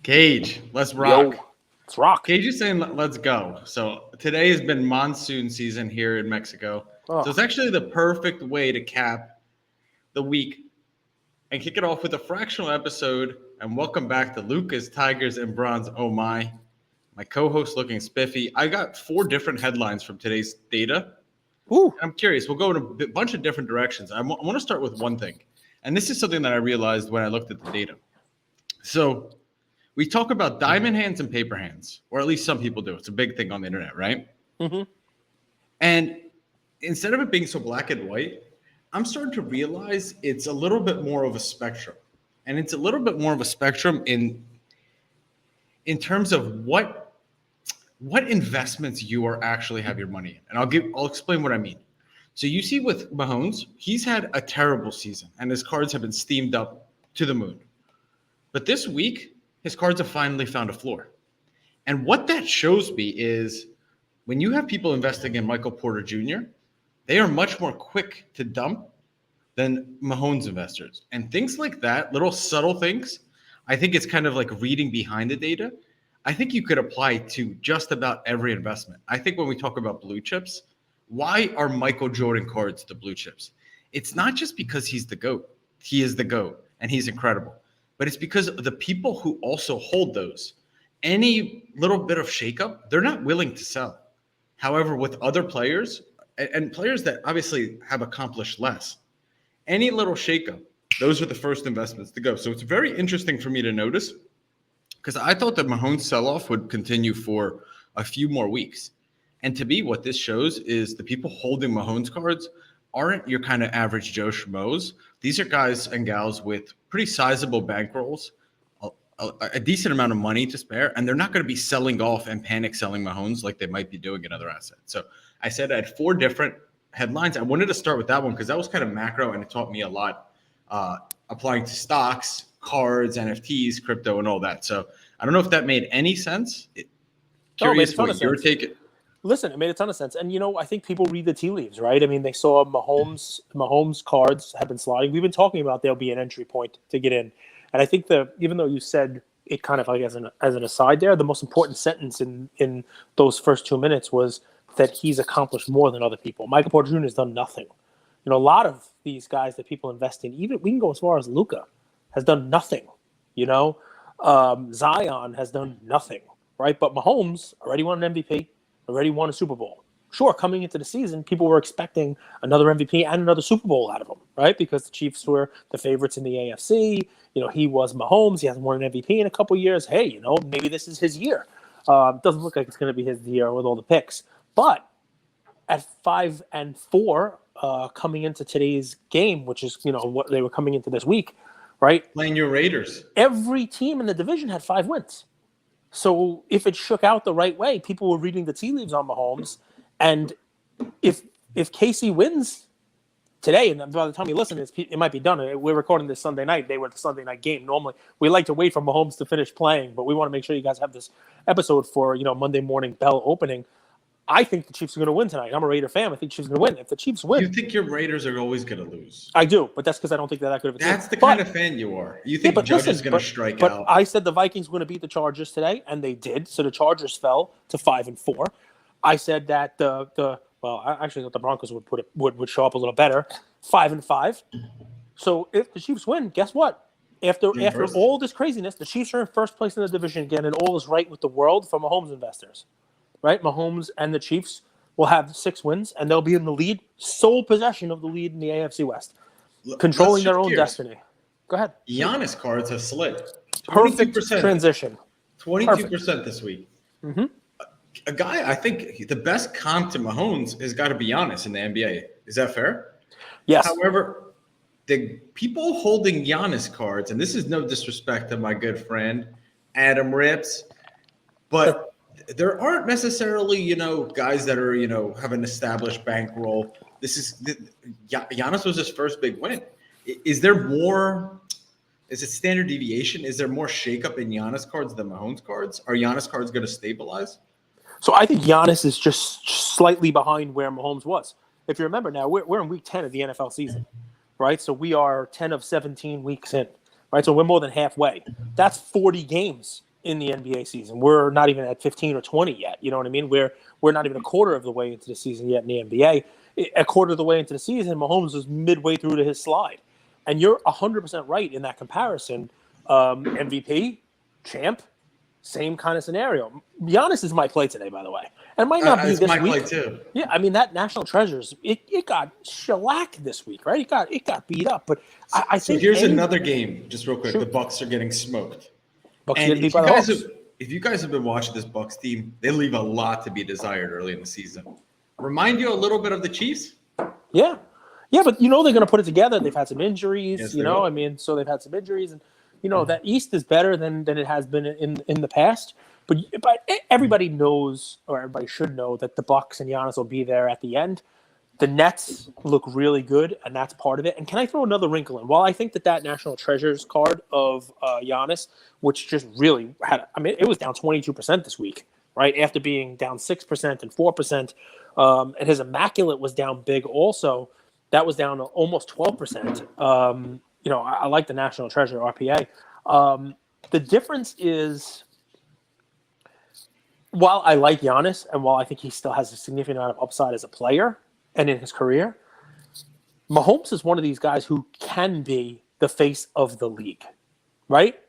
Cage, let's rock. Yo, let's rock. Cage is saying let's go. So today has been monsoon season here in Mexico. Oh. So it's actually the perfect way to cap the week and kick it off with a fractional episode. And welcome back to Lucas, Tigers, and Bronze. Oh my co-host looking spiffy. I got 4 different headlines from today's data. Ooh. I'm curious. We'll go in a bunch of different directions. I want to start with one thing. And this is something that I realized when I looked at the data. So we talk about diamond hands and paper hands, or at least some people do. It's a big thing on the internet, right? Mm-hmm. And instead of it being so black and white, I'm starting to realize it's a little bit more of a spectrum. And it's a little bit more of a spectrum in terms of what investments you are actually have your money in. And I'll explain what I mean. So you see with Mahomes, he's had a terrible season and his cards have been steamed up to the moon. But this week, his cards have finally found a floor. And what that shows me is when you have people investing in Michael Porter Jr., they are much more quick to dump than Mahomes investors. And things like that, little subtle things, I think it's kind of like reading behind the data. I think you could apply to just about every investment. I think when we talk about blue chips, why are Michael Jordan cards the blue chips? It's not just because he's the GOAT. He is the GOAT and he's incredible. But it's because of the people who also hold those. Any little bit of shakeup, they're not willing to sell. However, with other players and players that obviously have accomplished less, any little shakeup, those are the first investments to go. So it's very interesting for me to notice because I thought that Mahomes sell-off would continue for a few more weeks. And to me, what this shows is the people holding Mahomes cards aren't your kind of average Joe Schmoes. These are guys and gals with pretty sizable bankrolls, a decent amount of money to spare, and they're not going to be selling off and panic selling Mahomes like they might be doing in other assets. So I said I had 4 different headlines. I wanted to start with that one because that was kind of macro and it taught me a lot applying to stocks, cards, NFTs, crypto, and all that. So I don't know if that made any sense. Curious what your take. Listen, it made a ton of sense. And, I think people read the tea leaves, right? I mean, they saw Mahomes cards have been sliding. We've been talking about there'll be an entry point to get in. And I think even though you said it kind of like as an aside there, the most important sentence in those first 2 minutes was that he's accomplished more than other people. Michael Porter Jr. has done nothing. A lot of these guys that people invest in, even we can go as far as Luka, has done nothing. Zion has done nothing, right? But Mahomes already won an MVP. Already won a Super Bowl. Sure, coming into the season, people were expecting another MVP and another Super Bowl out of him, right? Because the Chiefs were the favorites in the AFC. He was Mahomes. He hasn't won an MVP in a couple of years. Hey, maybe this is his year. Doesn't look like it's going to be his year with all the picks. But at 5-4, coming into today's game, which is what they were coming into this week, right? Playing your Raiders. Every team in the division had 5 wins. So if it shook out the right way, people were reading the tea leaves on Mahomes. And if KC wins today, and by the time you listen, it might be done. We're recording this Sunday night. They were the Sunday night game. Normally, we like to wait for Mahomes to finish playing, but we want to make sure you guys have this episode for Monday morning bell opening. I think the Chiefs are going to win tonight. I'm a Raider fan. I think the Chiefs are going to win. If the Chiefs win, you think your Raiders are always going to lose? I do, but that's because I don't think they're that good of a team. That's the kind of fan you are. You think Judge is going to strike out? But I said the Vikings were going to beat the Chargers today, and they did. So the Chargers fell to 5-4. I said that I actually thought the Broncos would show up a little better, 5-5. So if the Chiefs win, guess what? After all this craziness, the Chiefs are in first place in the division again, and all is right with the world for Mahomes investors. Right, Mahomes and the Chiefs will have 6 wins, and they'll be in the lead, sole possession of the lead in the AFC West, controlling their own destiny. Go ahead. Giannis cards have slid. Perfect transition. 22% this week. Mm-hmm. A guy, I think the best comp to Mahomes has got to be Giannis in the NBA. Is that fair? Yes. However, the people holding Giannis cards, and this is no disrespect to my good friend Adam Rips, but there aren't necessarily, guys that are, have an established bankroll. Giannis was his first big win. Is there more? Is it standard deviation? Is there more shakeup in Giannis cards than Mahomes cards? Are Giannis cards going to stabilize? So I think Giannis is just slightly behind where Mahomes was. If you remember now, we're in week 10 of the NFL season, right? So we are 10 of 17 weeks in, right? So we're more than halfway. That's 40 games in the NBA season. We're not even at 15 or 20 yet. You know what I mean? We're not even a quarter of the way into the season yet in the NBA. A quarter of the way into the season, Mahomes was midway through to his slide. And you're 100% right in that comparison. MVP, champ, same kind of scenario. Giannis is my play today, by the way. And it might not be it's this my week. play too. Yeah, I mean, that National Treasures, it got shellacked this week, right? It got beat up. But I think here's another game, just real quick. Sure. The Bucks are getting smoked. Bucks And getting beat by the Hawks. if you guys have been watching this Bucks team, they leave a lot to be desired early in the season. Remind you a little bit of the Chiefs? Yeah. Yeah, but they're going to put it together. They've had some injuries, Yes, I mean, so they've had some injuries. And, that East is better than it has been in the past. But everybody knows, or everybody should know, that the Bucks and Giannis will be there at the end. The Nets look really good, and that's part of it. And can I throw another wrinkle in? While I think that National Treasures card of Giannis, which just really it was down 22% this week, right? After being down 6% and 4%. And his Immaculate was down big also. That was down almost 12%. I like the National Treasure RPA. The difference is, while I like Giannis and while I think he still has a significant amount of upside as a player and in his career, Mahomes is one of these guys who can be the face of the league, right?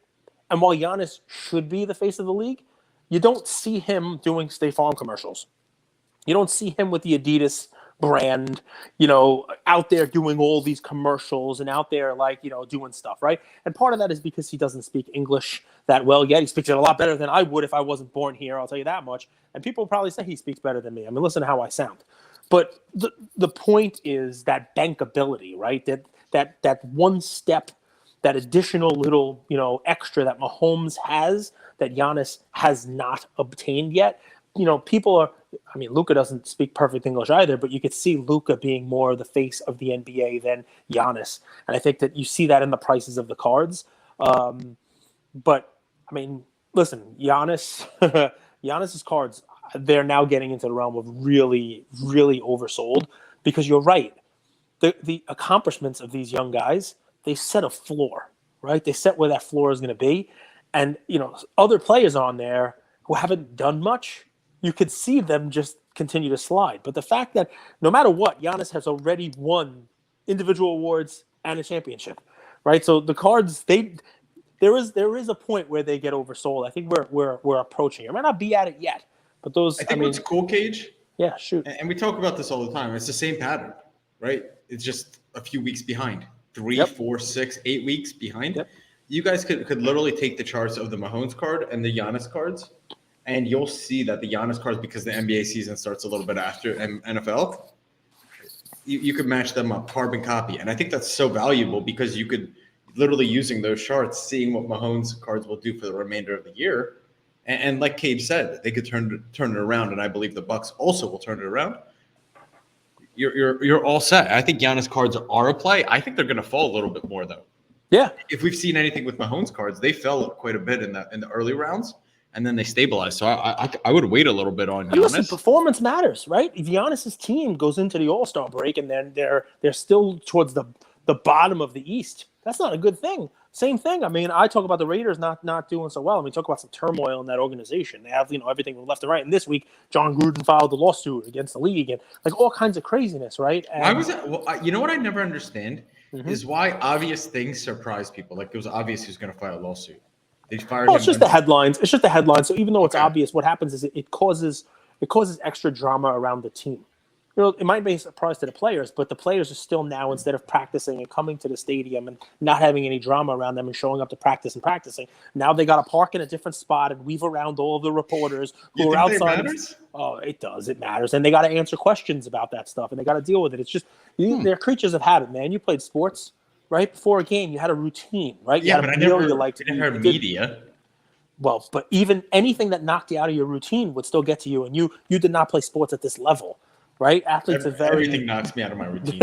And while Giannis should be the face of the league, you don't see him doing State Farm commercials. You don't see him with the Adidas brand, out there doing all these commercials and out there doing stuff, right? And part of that is because he doesn't speak English that well yet. He speaks it a lot better than I would if I wasn't born here, I'll tell you that much. And people probably say he speaks better than me. I mean, listen to how I sound. But the point is that bankability, right? That one step, that additional little, extra that Mahomes has that Giannis has not obtained yet. People are, Luka doesn't speak perfect English either, but you could see Luka being more the face of the NBA than Giannis. And I think that you see that in the prices of the cards. But listen, Giannis's cards, they're now getting into the realm of really, really oversold, because you're right. The accomplishments of these young guys, they set a floor, right? They set where that floor is going to be. And, other players on there who haven't done much, you could see them just continue to slide. But the fact that no matter what, Giannis has already won individual awards and a championship, right? So the cards, there is a point where they get oversold. I think we're approaching it. I might not be at it yet, but those. I think what's cool, Cage. Yeah, shoot. And we talk about this all the time. It's the same pattern, right? It's just a few weeks behind. 3, Yep. 4, 6, 8 weeks behind. Yep. You guys could literally take the charts of the Mahomes card and the Giannis cards, and you'll see that the Giannis cards, because the NBA season starts a little bit after NFL, you could match them up, carbon copy. And I think that's so valuable, because you could literally, using those charts, seeing what Mahomes cards will do for the remainder of the year. And like Cage said, they could turn it around, and I believe the Bucks also will turn it around. You're all set. I think Giannis cards are a play. I think they're going to fall a little bit more, though. Yeah. If we've seen anything with Mahomes cards, they fell quite a bit in the early rounds, and then they stabilized. So I would wait a little bit on Giannis. Listen, performance matters, right? If Giannis's team goes into the All-Star break and then they're still towards the bottom of the East, that's not a good thing. Same thing. I talk about the Raiders not doing so well. Talk about some turmoil in that organization. They have everything from left and right. And this week, John Gruden filed a lawsuit against the league and all kinds of craziness, right? And, why was that? Well, you know what I never understand is why obvious things surprise people. Like, it was obvious he was going to file a lawsuit. They fired him. It's just the headlines. It's just the headlines. So even though it's obvious, what happens is it causes extra drama around the team. It might be a surprise to the players, but the players are still now, instead of practicing and coming to the stadium and not having any drama around them and showing up to practice and practicing, now they got to park in a different spot and weave around all of the reporters who are outside. It matters? Oh, it does. It matters. And they got to answer questions about that stuff, and they got to deal with it. It's just, they're creatures of habit, man. You played sports, right? Before a game, you had a routine, right? Yeah, but I never heard media. Well, but even anything that knocked you out of your routine would still get to you, and you did not play sports at this level. Right? Athletes are very. Everything knocks me out of my routine.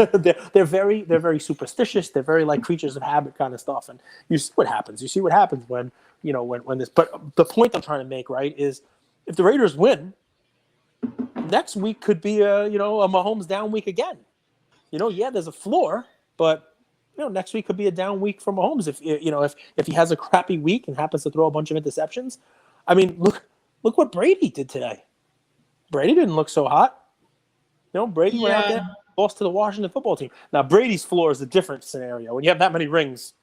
they're very superstitious. They're very like creatures of habit kind of stuff. And you see what happens. You see what happens when this. But the point I'm trying to make, right, is if the Raiders win, next week could be a Mahomes down week again. There's a floor, but next week could be a down week for Mahomes if he has a crappy week and happens to throw a bunch of interceptions. I mean, look what Brady did today. Brady didn't look so hot. Brady went out there, lost to the Washington football team. Now, Brady's floor is a different scenario. When you have that many rings,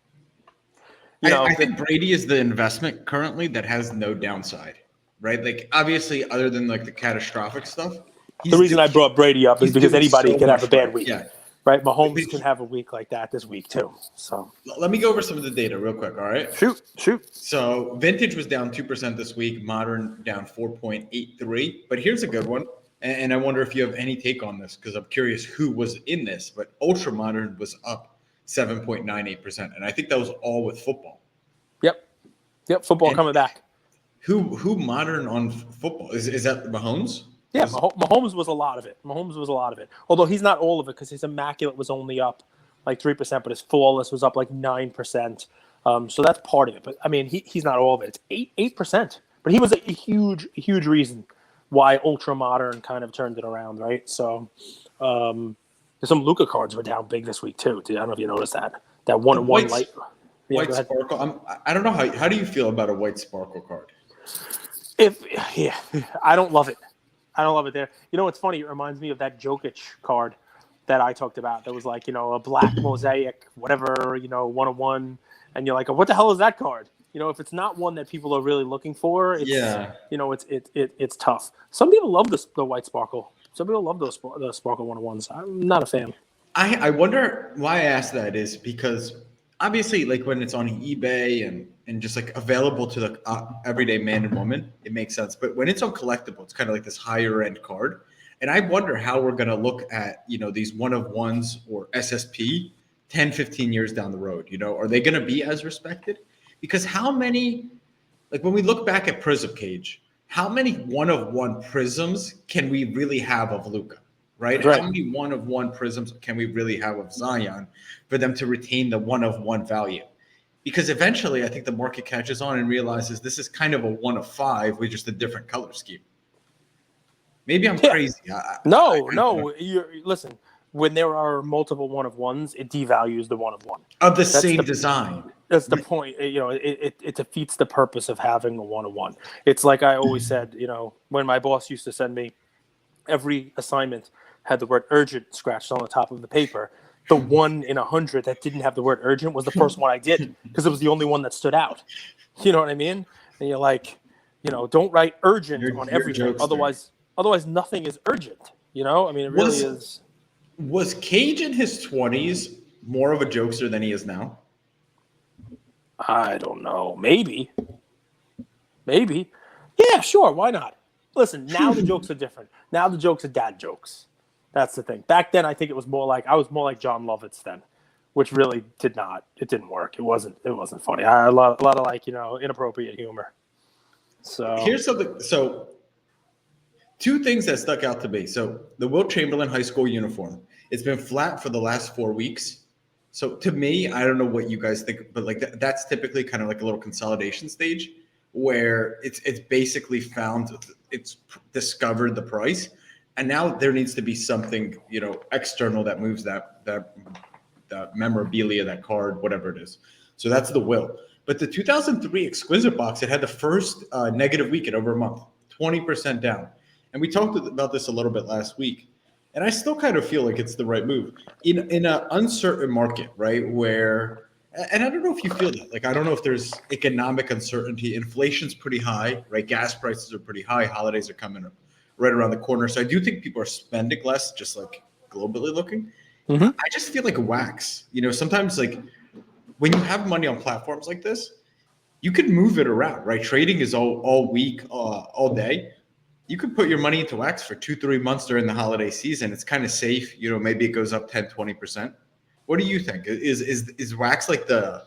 I think Brady is the investment currently that has no downside, right? Like, obviously, other than like the catastrophic stuff. The reason I brought Brady up is because anybody can have a bad week. Yeah. Right? Mahomes can have a week like that this week, too. So let me go over some of the data real quick, all right? Shoot. So vintage was down 2% this week, modern down 4.83. But here's a good one. And I wonder if you have any take on this, because I'm curious who was in this. But ultra modern was up 7.98%. And I think that was all with football. Yep, football coming back. Who modern on football? Is that Mahomes? Yeah, Mahomes was a lot of it. Although he's not all of it, because his immaculate was only up like 3%, but his flawless was up like 9%. So that's part of it. But I mean, he's not all of it. It's 8%. But he was a huge reason why ultra modern kind of turned it around, right? So some Luka cards were down big this week too. I don't know if you noticed that. That 1-1 light. White sparkle. I don't know how do you feel about a white sparkle card? I don't love it. There. It's funny. It reminds me of that Jokic card that I talked about. That was like, a black mosaic, whatever, 1-1. And you're like, what the hell is that card? If it's not one that people are really looking for, it's tough. Some people love the white sparkle. Some people love the sparkle 1-1s. I'm not a fan. I wonder why I asked that is because obviously, like when it's on eBay and just like available to the everyday man and woman, it makes sense. But when it's on Collectable, it's kind of like this higher end card. And I wonder how we're going to look at, these 1-of-1s or SSP 10, 15 years down the road. Are they going to be as respected? Because how many, like when we look back at Prism Cage, how many 1-of-1 prisms can we really have of Luka? Right? How many 1-of-1 prisms can we really have of Zion for them to retain the 1-of-1 value? Because eventually I think the market catches on and realizes this is kind of a 1-of-5 with just a different color scheme. Maybe I'm crazy. No. Listen, when there are multiple 1-of-1s, it devalues the 1-of-1. Of the same design. That's the point. It defeats the purpose of having a 1-of-1. It's like I always said, when my boss used to send me every assignment had the word urgent scratched on the top of the paper. The 1 in 100 that didn't have the word urgent was the first one I did because it was the only one that stood out. You know what I mean? And you're like, don't write urgent on everything. Otherwise nothing is urgent. I mean, it really is. Was Cage in his 20s more of a jokester than he is now? I don't know. Maybe. Yeah, sure. Why not? Listen, now the jokes are different. Now the jokes are dad jokes. That's the thing. Back then, I think it was more like John Lovitz then, which really didn't work. It wasn't funny. I had a lot of like, inappropriate humor. So here's something. So two things that stuck out to me. So the Wilt Chamberlain high school uniform, it's been flat for the last 4 weeks. So to me, I don't know what you guys think, but like that's typically kind of like a little consolidation stage where it's basically it's discovered the price. And now there needs to be something, external that moves that memorabilia, that card, whatever it is. So that's the will. But the 2003 Exquisite box, it had the first negative week in over a month, 20% down. And we talked about this a little bit last week. And I still kind of feel like it's the right move in an uncertain market, right? Where, and I don't know if you feel that. Like, I don't know if there's economic uncertainty. Inflation's pretty high, right? Gas prices are pretty high. Holidays are coming up right around the corner. So I do think people are spending less, just like globally looking. Mm-hmm. I just feel like wax. Sometimes like when you have money on platforms like this, you could move it around, right? Trading is all week, all day. You could put your money into wax for 2-3 months during the holiday season. It's kind of safe. Maybe it goes up 10-20%. What do you think? Is wax like the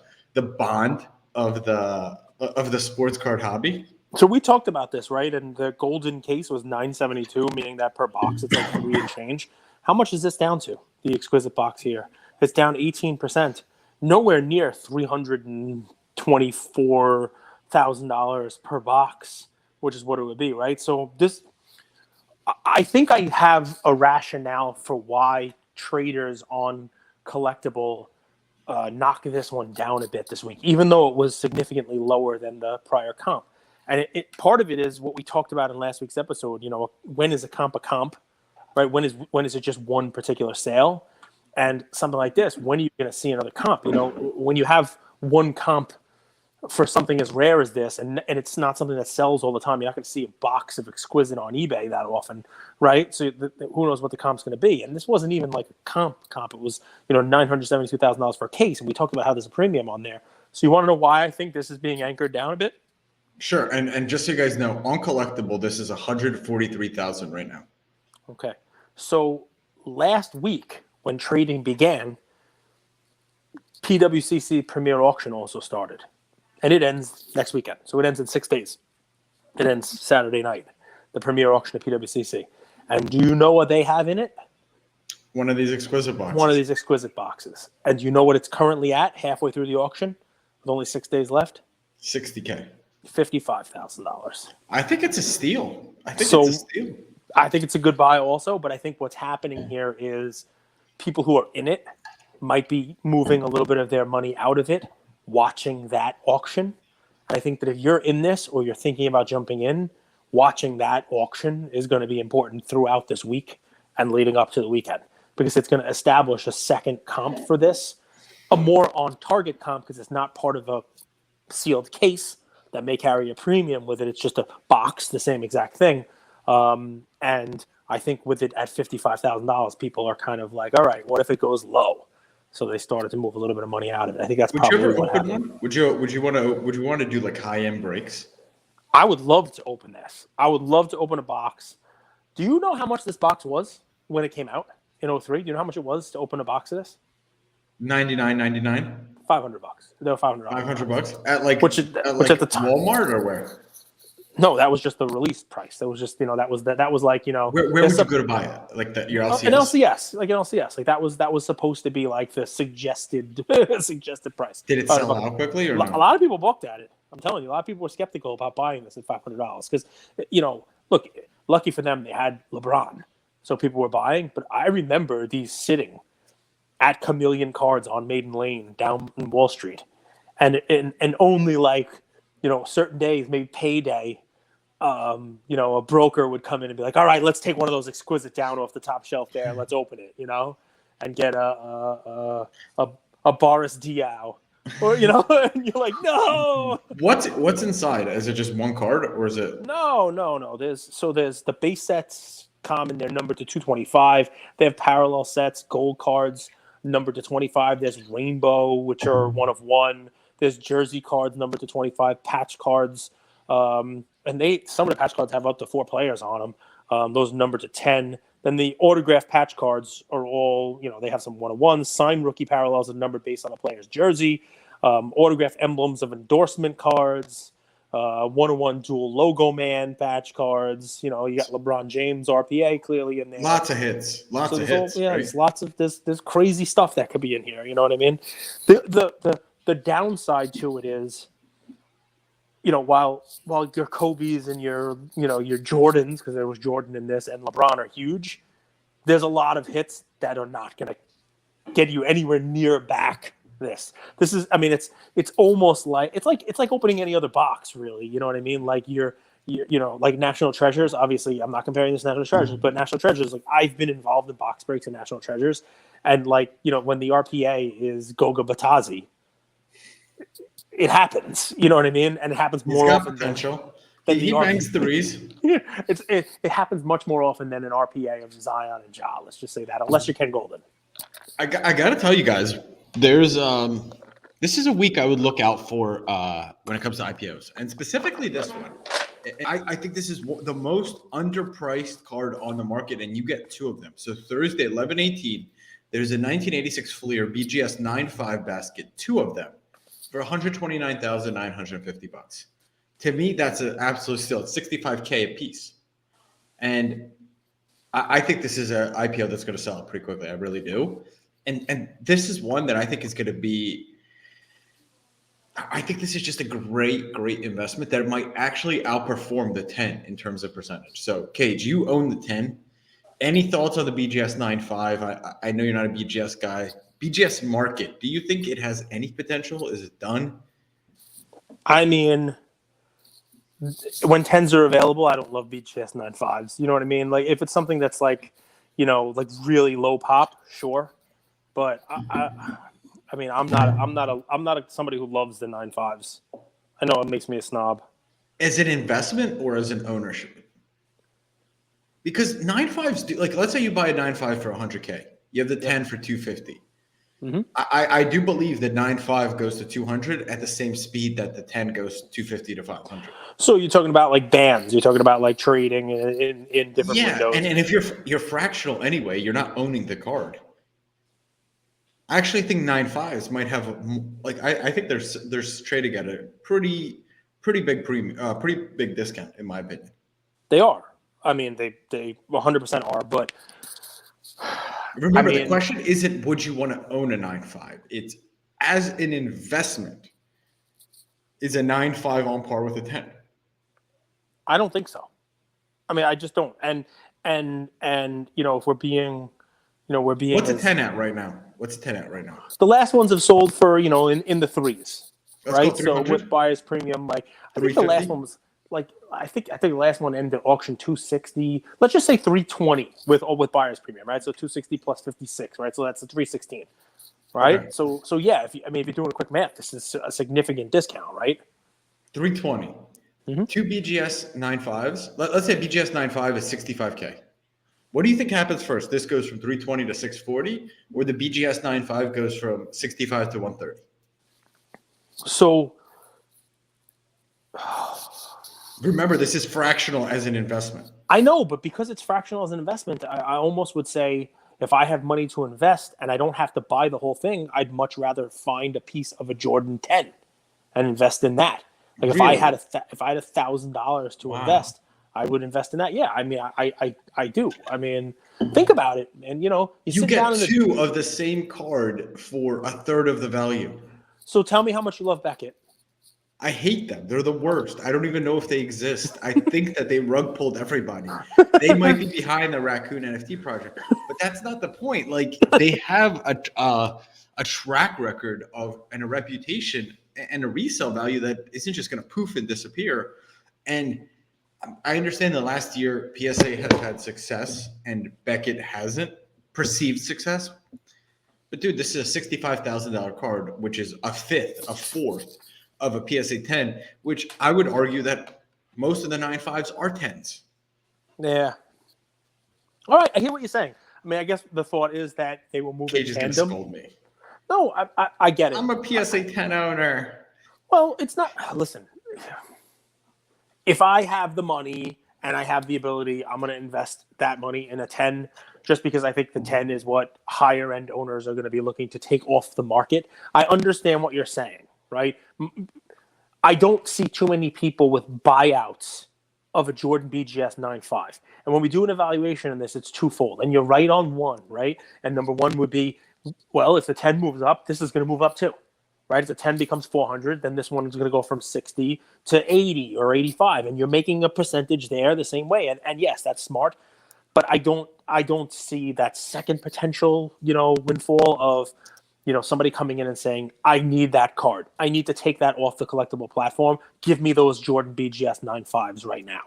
bond of the sports card hobby? So we talked about this, right? And the golden case was $972, meaning that per box it's like 3 and change. How much is this down to? The Exquisite box here, it's down 18%, nowhere near $324,000 per box, which is what it would be, right? So I think I have a rationale for why traders on Collectable knock this one down a bit this week, even though it was significantly lower than the prior comp. And part of it is what we talked about in last week's episode. When is a comp, right? When is it just one particular sale? And something like this, when are you going to see another comp? When you have one comp for something as rare as this, and it's not something that sells all the time, you're not going to see a box of Exquisite on eBay that often, right? So who knows what the comp's going to be? And this wasn't even like a comp. It was $972,000 for a case, and we talked about how there's a premium on there. So you want to know why I think this is being anchored down a bit? Sure, and just so you guys know, on Collectable, this is 143,000 right now. Okay, so last week when trading began, PWCC Premier Auction also started. And it ends next weekend. So it ends in 6 days. It ends Saturday night, the Premier Auction at PWCC. And do you know what they have in it? One of these Exquisite boxes. One of these Exquisite boxes. And do you know what it's currently at halfway through the auction with only 6 days left? $60K. $55,000. I think it's a steal. It's a steal. I think it's a good buy also, but I think what's happening here is people who are in it might be moving a little bit of their money out of it, watching that auction. I think that if you're in this or you're thinking about jumping in, watching that auction is going to be important throughout this week and leading up to the weekend, because it's going to establish a second comp for this, a more on target comp, because it's not part of a sealed case that may carry a premium with it. It's just a box, the same exact thing. And I think with it at $55,000, people are kind of like, all right, what if it goes low? So they started to move a little bit of money out of it. I think that's probably what happened. Would you want to do like high-end breaks? I would love to open this. I would love to open a box. Do you know how much this box was when it came out in 2003? Do you know how much it was to open a box of this? $99.99. $500. They were $500. $500 at like which at the time, Walmart or where? No, that was just the release price. That was just that was like Where would you go to buy it? Like your LCS? An LCS, like an LCS, like that was supposed to be like the suggested price. Did it sell out quickly or no? A lot of people balked at it. I'm telling you, a lot of people were skeptical about buying this at $500 because look, lucky for them they had LeBron, so people were buying. But I remember these sitting at Chameleon Cards on Maiden Lane down in Wall Street, and only like certain days, maybe payday. A broker would come in and be like, all right, let's take one of those Exquisite down off the top shelf there and let's open it, and get a Boris Diaw, or and you're like, no. What's inside? Is it just one card or is it? No. There's the base sets common. They're numbered to 225. They have parallel sets, gold cards numbered to 25. There's rainbow, which are one of one. There's jersey cards numbered to 25, patch cards. And some of the patch cards have up to 4 players on them. Those are numbered to 10. Then the autograph patch cards are all, they have some 101s. Signed rookie parallels are numbered based on a player's jersey. Autograph emblems of endorsement cards. 101 dual logo man patch cards. You got LeBron James RPA clearly in there. Lots of hits. Right? There's lots of there's crazy stuff that could be in here. You know what I mean? The downside to it is, while your Kobe's and your Jordans, because there was Jordan in this, and LeBron are huge, there's a lot of hits that are not going to get you anywhere near back this. This is, it's almost like it's like opening any other box, really. You know what I mean? Like you're like National Treasures. Obviously, I'm not comparing this to National Treasures, but National Treasures, like I've been involved in box breaks in National Treasures, and when the RPA is Goga Batazzi, it happens, you know what I mean? And it happens more often. Potential. Than he bangs threes. It happens much more often than an RPA of Zion and Ja. Let's just say that, unless you're Ken Golden. I got to tell you guys, there's this is a week I would look out for when it comes to IPOs, and specifically this one. I think this is the most underpriced card on the market, and you get 2 of them. So Thursday, 11/18, there's a 1986 Fleer BGS 9.5 basket, 2 of them, for $129,950. To me, that's an absolute steal. It's $65K a piece. And I think this is an IPO that's going to sell pretty quickly. I really do. And this is one that I think is going to be – I think this is just a great, great investment that might actually outperform the 10 in terms of percentage. So, Cage, you own the 10. Any thoughts on the BGS 9.5? I know you're not a BGS guy. BGS market, do you think it has any potential? Is it done? I mean, when 10s are available, I don't love BGS 95s. You know what I mean? Like if it's something that's like, like really low pop, sure. But I mean, I'm not somebody who loves the 95s. I know it makes me a snob. As an investment or as an ownership? Because 95s do, like, let's say you buy a 95 for 100K. You have the 10 for 250. Mm-hmm. I do believe that 95 goes to 200 at the same speed that the 10 goes 250 to 500. So you're talking about like bands. You're talking about like trading in different windows. And if you're fractional anyway, you're not owning the card. I actually think 95s might have I think there's trading at a pretty big premium, pretty big discount in my opinion. They are. I mean, they 100% are. But remember, the question isn't would you want to own a 95? It's as an investment. Is a 95 on par with a 10? I don't think so. I mean, I just don't. And if we're being, What's a 10 at right now? The last ones have sold for, in the threes, Let's right? go So 300? with buyer's premium, like I think the last 350? one was like I think the last one ended at auction 260. Let's just say 320 with buyer's premium, right? So 260 plus 56, right? So that's a 316, right? Okay. So yeah, if you're doing a quick math, this is a significant discount, right? 320. Mm-hmm. Two BGS 95s. Let's say BGS 95 is 65K. What do you think happens first? This goes from 320 to 640, or the BGS 95 goes from 65 to 130? So remember, this is fractional as an investment. I know, but because it's fractional as an investment, I almost would say if I have money to invest and I don't have to buy the whole thing, I'd much rather find a piece of a Jordan 10 and invest in that. Like really? if I had $1,000 to invest, I would invest in that. Yeah, I mean, I do. I mean, think about it, and you sit get down in two of the same card for a third of the value. So tell me how much you love Beckett. I hate them. They're the worst. I don't even know if they exist. I think that they rug pulled everybody. They might be behind the Raccoon NFT project, but that's not the point. Like they have a track record of and a reputation and a resale value that isn't just going to poof and disappear. And I understand that last year PSA has had success and Beckett hasn't perceived success. But dude, this is a $65,000 card, which is a fourth of a PSA 10, which I would argue that most of the 95s are 10s. Yeah. All right, I hear what you're saying. I mean, I guess the thought is that they will move Cage in is going to tandem. scold me. No, I get it. I'm a PSA 10 owner. Well, it's not. Listen, if I have the money and I have the ability, I'm going to invest that money in a 10 just because I think the 10 is what higher end owners are going to be looking to take off the market. I understand what you're saying, right? I don't see too many people with buyouts of a Jordan BGS 9.5. And when we do an evaluation in this, it's twofold. And you're right on one, right? And number one would be, well, if the 10 moves up, this is going to move up too. Right? If the 10 becomes 400, then this one is going to go from 60 to 80 or 85. And you're making a percentage there the same way. And yes, that's smart. But I don't see that second potential, windfall of, somebody coming in and saying, I need that card. I need to take that off the collectible platform. Give me those Jordan BGS 9.5s right now.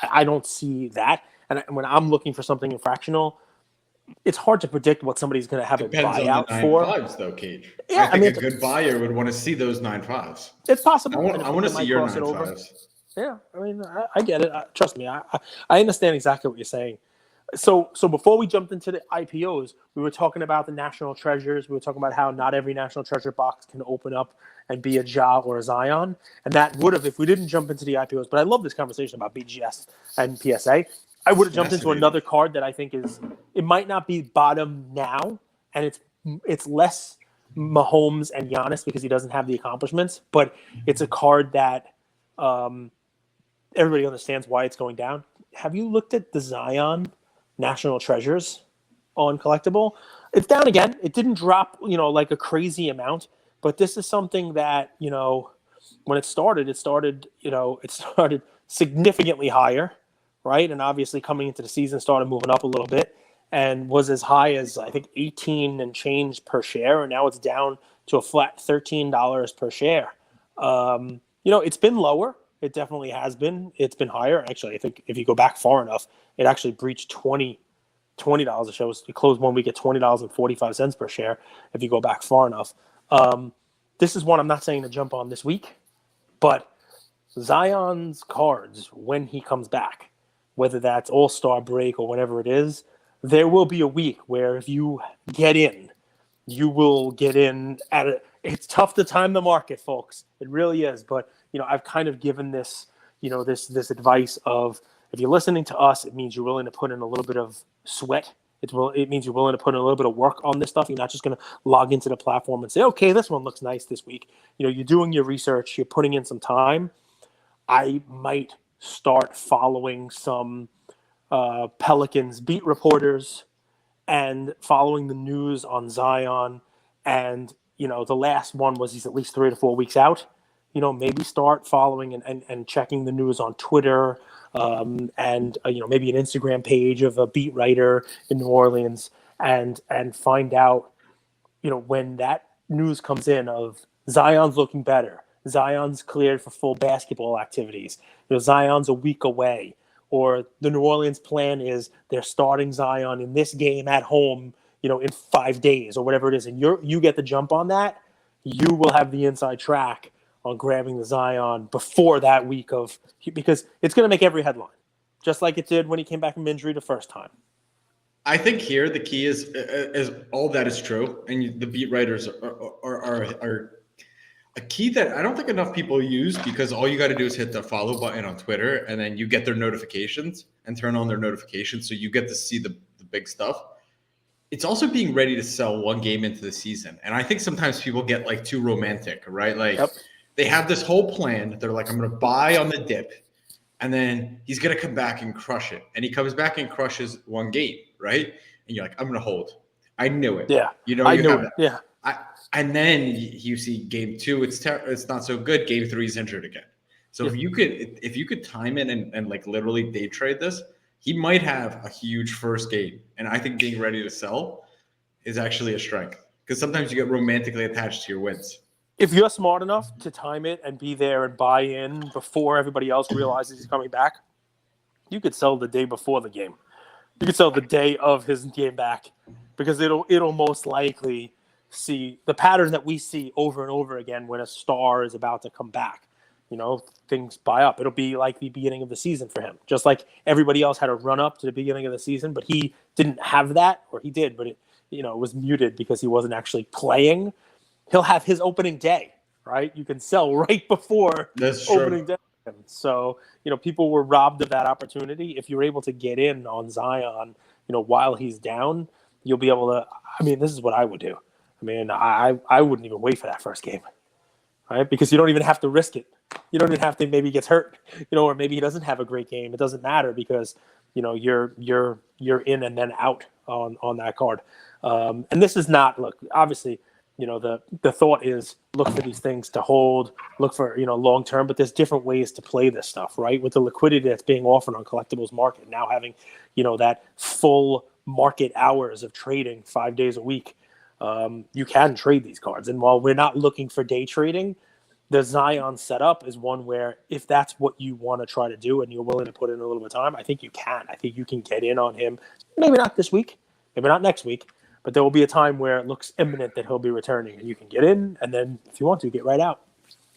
I don't see that. And when I'm looking for something in fractional, it's hard to predict what somebody's going to have Depends a buyout on the for. 9.5s, though, Cage. Yeah, I think a good buyer would want to see those 9.5s. It's possible. I want to see your 9.5s. Yeah, I mean, I get it. Trust me, I understand exactly what you're saying. So before we jumped into the IPOs, we were talking about the national treasures. We were talking about how not every national treasure box can open up and be a Ja or a Zion. And that would have, if we didn't jump into the IPOs, but I love this conversation about BGS and PSA. I would have jumped into another card that I think it might not be bottom now, and it's less Mahomes and Giannis because he doesn't have the accomplishments, but it's a card that everybody understands why it's going down. Have you looked at the Zion National Treasures on Collectable? It's down again. It didn't drop, like a crazy amount, but this is something that, when it started significantly higher. Right. And obviously coming into the season started moving up a little bit and was as high as I think 18 and change per share. And now it's down to a flat $13 per share. It's been lower. It definitely has been. It's been higher. Actually, I think if you go back far enough, it actually breached $20 a share. It closed one week at $20.45 per share. If you go back far enough, this is one I'm not saying to jump on this week, but Zion's cards when he comes back, whether that's All-Star break or whatever it is, there will be a week where if you get in, you will get in at a. It's tough to time the market, folks. It really is. But I've kind of given this, this advice of if you're listening to us, it means you're willing to put in a little bit of sweat. It means you're willing to put in a little bit of work on this stuff. You're not just going to log into the platform and say, okay, this one looks nice this week. You're doing your research. You're putting in some time. I might start following some Pelicans beat reporters and following the news on Zion. And, the last one was he's at least 3 to 4 weeks out. Maybe start following and checking the news on Twitter and maybe an Instagram page of a beat writer in New Orleans and find out, when that news comes in of Zion's looking better, Zion's cleared for full basketball activities, Zion's a week away, or the New Orleans plan is they're starting Zion in this game at home, in 5 days or whatever it is, and you get the jump on that, you will have the inside track on grabbing the Zion before that week because it's going to make every headline, just like it did when he came back from injury the first time. I think here the key is all that is true, and the beat writers are a key that I don't think enough people use, because all you got to do is hit the follow button on Twitter, and then you get their notifications and turn on their notifications, so you get to see the big stuff. It's also being ready to sell one game into the season, and I think sometimes people get like too romantic, right? Like They have this whole plan. They're like, I'm going to buy on the dip, and then he's going to come back and crush it, and he comes back and crushes one game, right? And you're like, I'm going to hold. I knew it. Yeah, I knew it. Yeah. And then you see game 2, it's not so good. Game 3 is injured again. So if you could time it and like literally day trade this, he might have a huge first game. And I think being ready to sell is actually a strength, because sometimes you get romantically attached to your wins. If you're smart enough to time it and be there and buy in before everybody else realizes he's coming back, you could sell the day before the game. You could sell the day of his game back, because it'll most likely see the pattern that we see over and over again when a star is about to come back. Things buy up. It'll be like the beginning of the season for him, just like everybody else had a run up to the beginning of the season, but he didn't have that, or he did, but it was muted because he wasn't actually playing. He'll have his opening day, right? You can sell right before opening day. So, people were robbed of that opportunity. If you're able to get in on Zion, while he's down, you'll be able to. I mean, this is what I would do. I mean, I wouldn't even wait for that first game, right? Because you don't even have to risk it. You don't even have to. Maybe he gets hurt, or maybe he doesn't have a great game. It doesn't matter, because you're in and then out on that card. And this is not, look, obviously, the thought is look for these things to hold, look for long term, but there's different ways to play this stuff, right? With the liquidity that's being offered on collectibles market now, having that full market hours of trading 5 days a week. You can trade these cards. And while we're not looking for day trading, the Zion setup is one where if that's what you want to try to do and you're willing to put in a little bit of time, I think you can. I think you can get in on him. Maybe not this week, maybe not next week, but there will be a time where it looks imminent that he'll be returning, and you can get in, and then if you want to, get right out.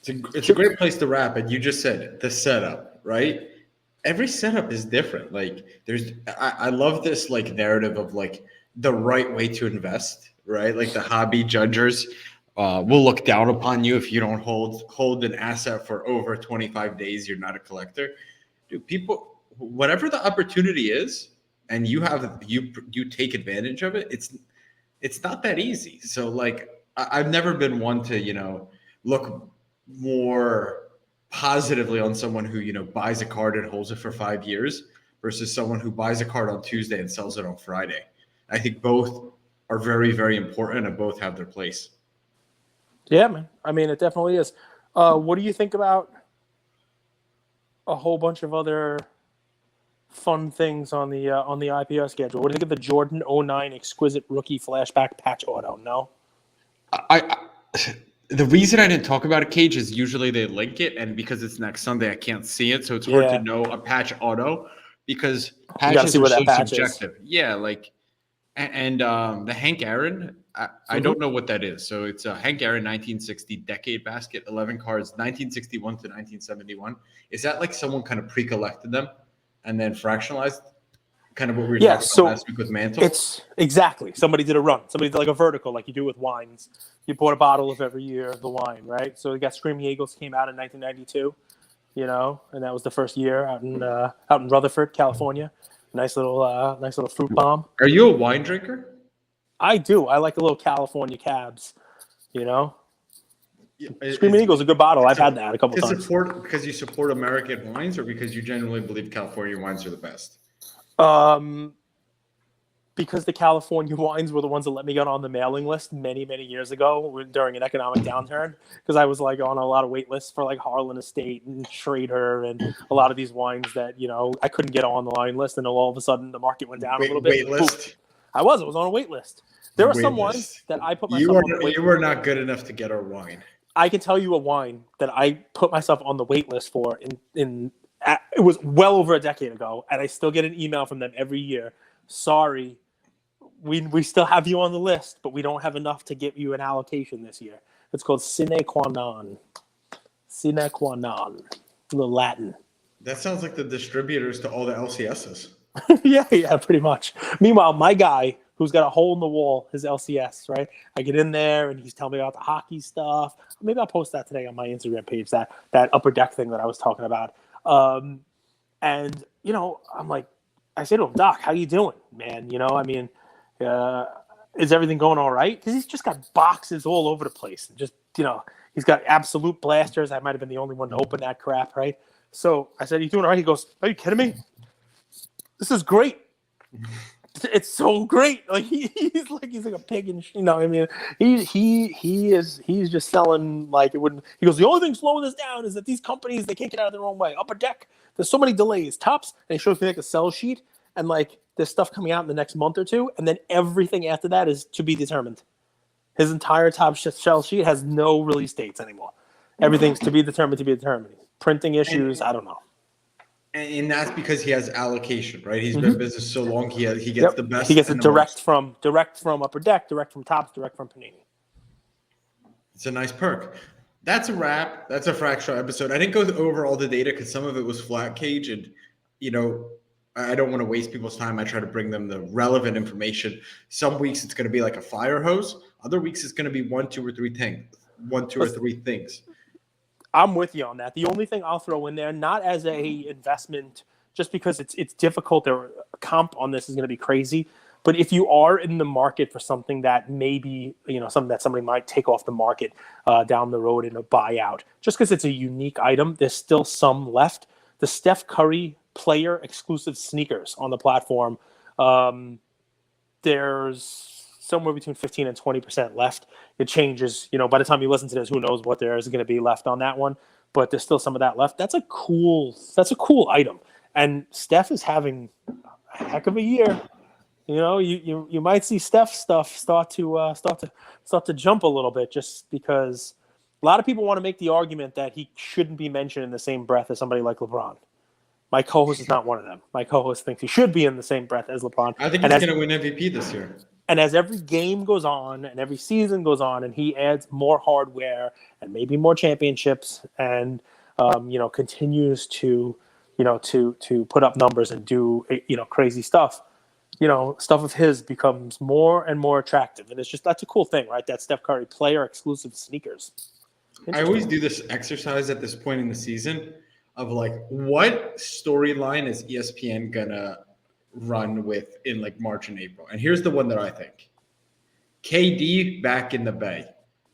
It's a great place to wrap. And you just said the setup, right? Every setup is different. Like I love this like narrative of like the right way to invest, right? Like the hobby judgers will look down upon you if you don't hold an asset for over 25 days. You're not a collector. Dude, people, whatever the opportunity is, and you take advantage of it, it's not that easy. So like I've never been one to look more positively on someone who buys a card and holds it for 5 years versus someone who buys a card on Tuesday and sells it on Friday. I think both are very, very important, and both have their place. Yeah, man. I mean, it definitely is. What do you think about a whole bunch of other fun things on the IPO schedule? What do you think of the Jordan 09 Exquisite Rookie Flashback Patch Auto? No? The reason I didn't talk about a Cage is usually they link it, and because it's next Sunday, I can't see it, so it's hard to Yeah, know a patch auto because you got to see patches are where so that patch is. subjective. Yeah, like and the Hank Aaron, I Hmm. don't know what that is. So it's a Hank Aaron 1960 decade basket, 11 cards, 1961 to 1971. Is that like someone kind of pre-collected them and then fractionalized? Kind of what we were Yeah, talking about so last week with Mantle. it's exactly somebody did a run. Somebody did like a vertical, like you do with wines. You bought a bottle of every year of the wine, right? So we got Screaming Eagles came out in 1992, and that was the first year out in Rutherford, California. Nice little fruit bomb. Are you a wine drinker? I do. I like a little California cabs. You know, Yeah, Screaming Eagle's a good bottle. I've had that a couple to times. support because you support American wines, or because you genuinely believe California wines are the best. Um, because the California wines were the ones that let me get on the mailing list many years ago during an economic downturn. Because I was like on a lot of wait lists for like Harlan Estate and Schrader and a lot of these wines that I couldn't get on the line list, and all of a sudden the market went down a little bit. Wait list. I was on a wait list. There are some Wait wines list. that I put You myself are on the wait. you were not good enough to get our wine. I can tell you a wine that I put myself on the wait list for it was well over a decade ago, and I still get an email from them every year. Sorry, we still have you on the list, but we don't have enough to give you an allocation this year. It's called sine qua non. Sine qua non. A little Latin. That sounds like the distributors to all the LCSs. yeah, pretty much. Meanwhile, my guy who's got a hole in the wall, his LCS, right? I get in there and he's telling me about the hockey stuff. Maybe I'll post that today on my Instagram page, that upper deck thing that I was talking about. And I'm like, I say to him, Doc, how you doing, man? Is everything going all right? Because he's just got boxes all over the place. And just, he's got absolute blasters. I might have been the only one to open that crap, right? So I said, you doing all right? He goes, are you kidding me? This is great. It's so great. Like he's like a pig and he's just selling like it wouldn't. He goes, the only thing slowing this down is that these companies, they can't get out of their own way. Upper Deck, there's so many delays. Tops, and he shows me like a sell sheet, and like there's stuff coming out in the next month or two, and then everything after that is to be determined. His entire top sell sheet has no release dates anymore. Everything's to be determined. Printing issues, I don't know. And that's because he has allocation, right? He's been in business so long, he gets the best. He gets it direct most. from Upper Deck, direct from Tops, direct from Panini. It's a nice perk. That's a wrap. That's a fractional episode. I didn't go over all the data because some of it was flat cage, and I don't want to waste people's time. I try to bring them the relevant information. Some weeks it's going to be like a fire hose. Other weeks it's going to be one, two, or three things. I'm with you on that. The only thing I'll throw in there, not as a investment, just because it's difficult. Their comp on this is going to be crazy. But if you are in the market for something that maybe something that somebody might take off the market down the road in a buyout, just because it's a unique item, there's still some left. The Steph Curry player exclusive sneakers on the platform. There's somewhere between 15 and 20% left. It changes, by the time you listen to this, who knows what there is going to be left on that one, but there's still some of that left. That's a cool item. And Steph is having a heck of a year. You might see Steph stuff start to jump a little bit, just because a lot of people want to make the argument that he shouldn't be mentioned in the same breath as somebody like LeBron. My co-host is not one of them. My co-host thinks he should be in the same breath as LeBron. I think he's going to win MVP this year. And as every game goes on and every season goes on, and he adds more hardware and maybe more championships, and continues to put up numbers and do crazy stuff, stuff of his becomes more and more attractive. And that's a cool thing, right? That Steph Curry player exclusive sneakers. I always do this exercise at this point in the season of like, what storyline is ESPN gonna run with in like March and April? And here's the one that I think: KD back in the Bay,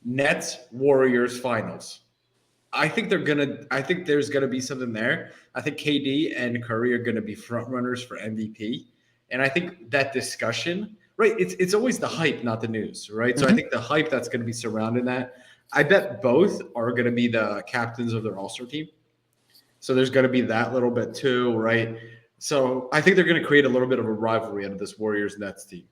Nets Warriors finals. I think there's gonna be something there. I think KD and Curry are gonna be front runners for MVP, and I think that discussion, right? It's always the hype, not the news, right? So I think the hype that's gonna be surrounding that. I bet both are gonna be the captains of their All-Star team. So there's going to be that little bit too, right? So I think they're going to create a little bit of a rivalry out of this Warriors Nets team.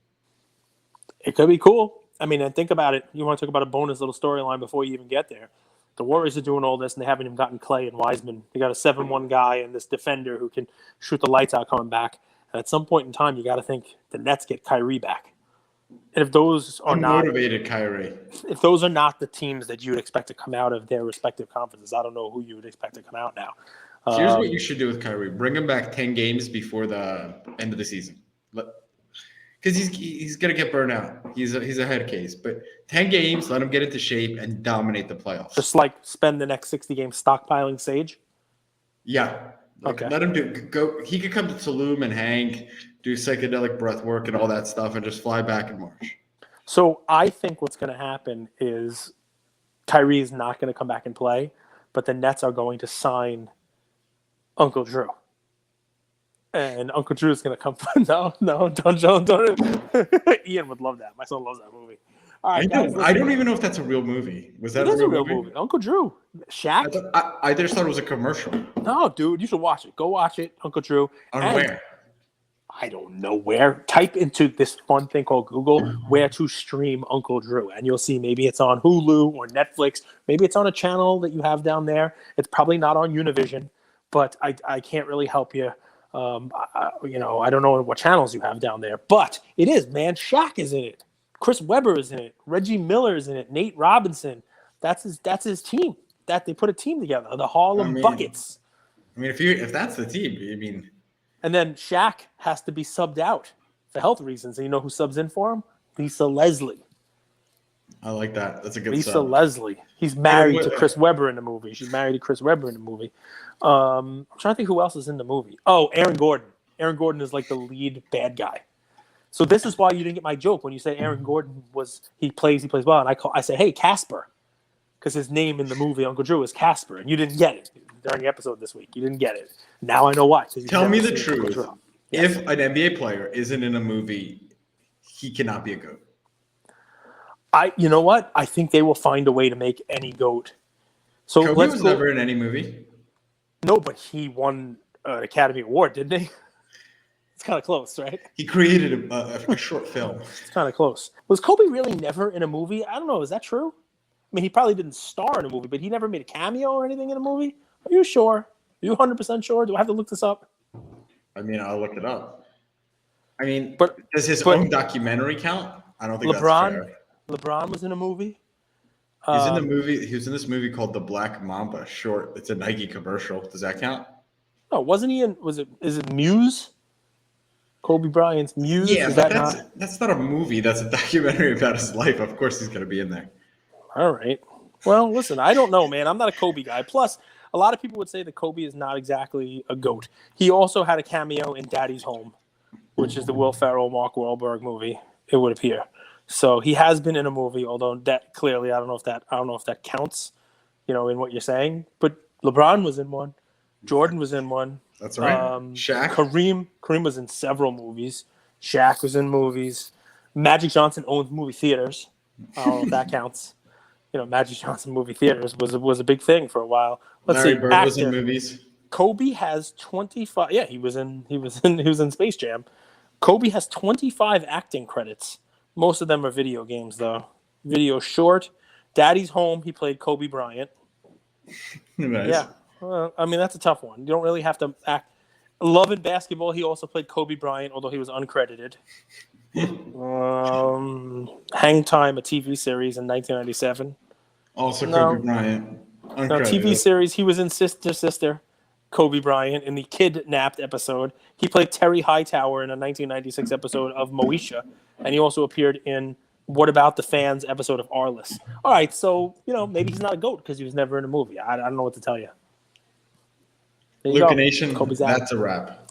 It could be cool. I mean, and think about it. You want to talk about a bonus little storyline before you even get there. The Warriors are doing all this, and they haven't even gotten Clay and Wiseman. They got a 7-1 guy and this defender who can shoot the lights out coming back. And at some point in time, you got to think the Nets get Kyrie back. And if those are not Unmotivated Kyrie, if those are not the teams that you would expect to come out of their respective conferences, I don't know who you would expect to come out now. Here's what you should do with Kyrie: bring him back 10 games before the end of the season, because he's gonna get burned out. He's a head case, but 10 games, let him get into shape and dominate the playoffs. Just like spend the next 60 games stockpiling Sage. Yeah. Okay. Let him go. He could come to Tulum and hang, do psychedelic breath work and all that stuff, and just fly back in March. So I think what's going to happen is Kyrie is not going to come back and play, but the Nets are going to sign Uncle Drew. And Uncle Drew is going to come. No, don't. Ian would love that. My son loves that movie. All right, I don't even know if that's a real movie. Was that a real movie? Uncle Drew, Shaq. I just thought it was a commercial. No, dude, you should watch it. Go watch it, Uncle Drew. On where? I don't know where. Type into this fun thing called Google where to stream Uncle Drew, and you'll see maybe it's on Hulu or Netflix. Maybe it's on a channel that you have down there. It's probably not on Univision, but I can't really help you. I don't know what channels you have down there, but it is, man. Shaq is in it. Chris Webber is in it. Reggie Miller is in it. Nate Robinson. That's his team. That they put a team together. The Harlem Buckets. I mean, if that's the team, And then Shaq has to be subbed out for health reasons. And you know who subs in for him? Lisa Leslie. I like that. That's a good Lisa sub. Leslie. He's married to Chris Webber in the movie. She's married to Chris Webber in the movie. I'm trying to think who else is in the movie. Oh, Aaron Gordon. Aaron Gordon is like the lead bad guy. So this is why you didn't get my joke when you say Aaron Gordon he plays well, and I say, hey, Casper, because his name in the movie Uncle Drew is Casper, and you didn't get it during the episode this week. You didn't get it. Now I know why. Tell me the truth. Yes. If an NBA player isn't in a movie, he cannot be a GOAT. You know what? I think they will find a way to make any GOAT. So Kobe was never in any movie. No, but he won an Academy Award, didn't he? It's kind of close, right? He created a short film. It's kind of close. Was Kobe really never in a movie? I don't know. Is that true? I mean, he probably didn't star in a movie, but he never made a cameo or anything in a movie? Are you sure? Are you 100% sure? Do I have to look this up? I mean, I'll look it up. I mean, does his own documentary count? I don't think that's fair. LeBron was in a movie. He's in the movie. He was in this movie called The Black Mamba. Short. It's a Nike commercial. Does that count? No, wasn't he in? Is it Muse? Kobe Bryant's Muse? Yeah, that's not a movie. That's a documentary about his life. Of course, he's going to be in there. All right. Well, listen, I don't know, man. I'm not a Kobe guy. Plus, a lot of people would say that Kobe is not exactly a GOAT. He also had a cameo in Daddy's Home, which is the Will Ferrell, Mark Wahlberg movie. It would appear. So he has been in a movie, although that clearly I don't know if that counts, in what you're saying. But LeBron was in one. Jordan was in one. That's right. Shaq. Kareem was in several movies. Shaq was in movies. Magic Johnson owns movie theaters. I don't know if that counts. Magic Johnson movie theaters was a big thing for a while. Larry Bird was in movies. Kobe has 25. Yeah, he was in Space Jam. Kobe has 25 acting credits. Most of them are video games, though. Video short. Daddy's Home. He played Kobe Bryant. Nice. Yeah. Well, I mean, that's a tough one. You don't really have to act. Love and Basketball, he also played Kobe Bryant, although he was uncredited. Hang Time, a TV series in 1997. Also Kobe Bryant. Uncredited. No, TV series, he was in Sister, Kobe Bryant, in the kidnapped episode. He played Terry Hightower in a 1996 episode of Moesha, and he also appeared in What About the Fans episode of Arliss. All right, so, maybe he's not a GOAT because he was never in a movie. I don't know what to tell you. Luca Nation, that's a wrap.